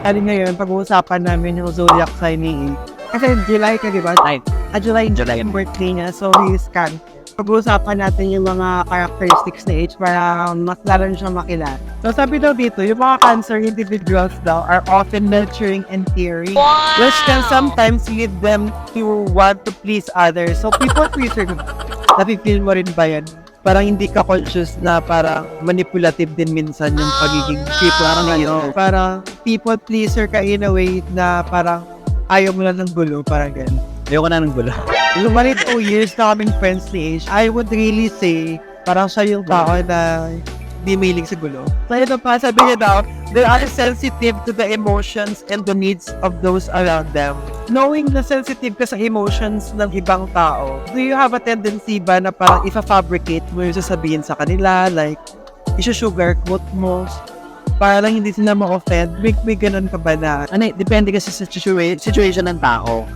Ano ngayon, pag-uusapan namin yung zodiac sign ni H. Kasi July ka, di ba? July yung birthday niya. So, he's Can. Pag-uusapan natin yung mga characteristics ni H para mas lalo siya makilala. So, sabi daw dito, yung mga Cancer individuals daw are often nurturing and caring, which can sometimes lead them to want to please others. So, people pleaser, nafe-feel mo rin ba yan? Parang hindi ka conscious na parang manipulative din minsan yung pagiging people. Parang people pleaser ka in a way na parang ayaw mo lang ng gulo, parang ganun. Ayoko na ng gulo. Lumani 2 years na kaming friends ni H, I would really say parang siya yung tao na di mahilig sa gulo. So ito pa, sabi niya daw, they are sensitive to the emotions and the needs of those around them. Knowing na sensitive ka sa emotions ng ibang tao, do you have a tendency ba na parang ifa-fabricate mo yung sasabihin sa kanila, like, isu-sugarcoat mo, para lang hindi sila ma-offend? May ganun ka ba na? Depende kasi sa situation ng tao.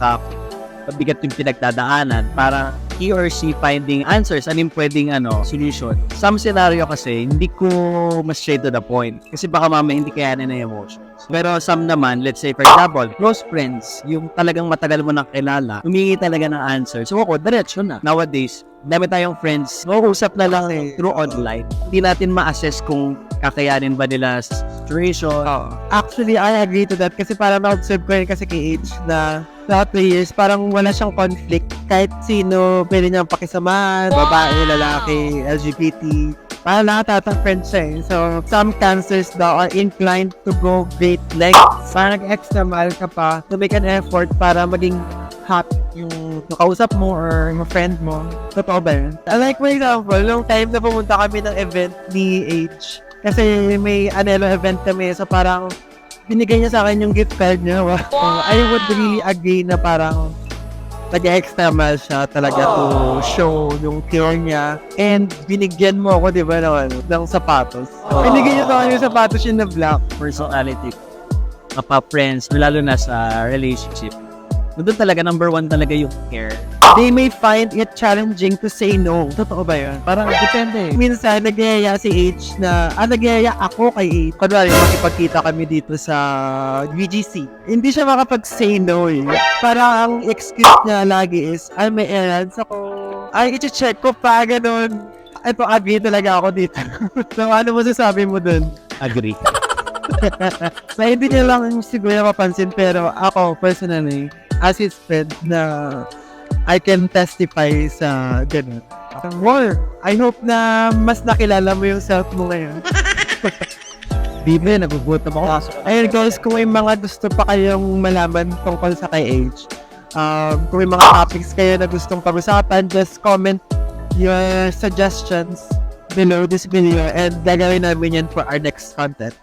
Pabigat yung pinagdadaanan para he or she finding answers, pwedeng solution. Some scenario kasi, hindi ko mas straight to the point. Kasi baka mamaya hindi kayanin na emotions. Pero some naman, let's say for example, close friends, yung talagang matagal mo nang kilala, humingi talaga ng answer. So ako, diretso na. Nowadays, dami tayong friends, mag-usap na lang through online. Hindi natin ma-assess kung kakayanin ba nila sa situation. Actually, I agree to that kasi parang na-observe ko rin kasi kay H na lahat ng years, parang wala siyang conflict. Kahit sino, pwede niyang pakisamahan, babae, lalaki, LGBT. Parang lahat friends siya eh. So, some cancers daw are inclined to go great lengths. Parang extra mahal ka pa to make an effort para maging happy yung nakausap mo or yung friend mo. Totoo ba yun? Like for example, nung time na pumunta kami ng event ni H, kasi may Anelo event kami, so parang binigay niya sa akin yung gift card niya. Wow. I would really agree na parang nag-extra mile siya talaga to show yung care niya. And binigyan mo ako, di ba, ng sapatos. Binigyan niya sa akin yung sapatos yun na black. Personality, friends, lalo na sa relationship. Doon talaga, number 1 talaga yung care. They may find it challenging to say no. Totoo ba yun? Parang depende. Minsan, nagyayaya si H na, nagyayaya ako kay H. Kunwari, makipagkita kami dito sa UGC. Hindi siya makapag-say no eh. Parang ang excuse niya lagi is, may errands ako. I-check ko pa, ganun. Ito, agree talaga ako dito. So, ano mo sasabi mo dun? Agree. So, hindi niya lang siguro mapansin, pero ako, personally, as his friend na I can testify sa ganun. Well, I hope na mas nakilala mo yung self mo ngayon. Bibe, nagugutom ako. Ayun guys, kung may mga gusto pa kayong malaman tungkol sa kay H, kung may mga topics kayo na gustong pag-usapan, just comment your suggestions below this video and gagawin namin yan for our next content.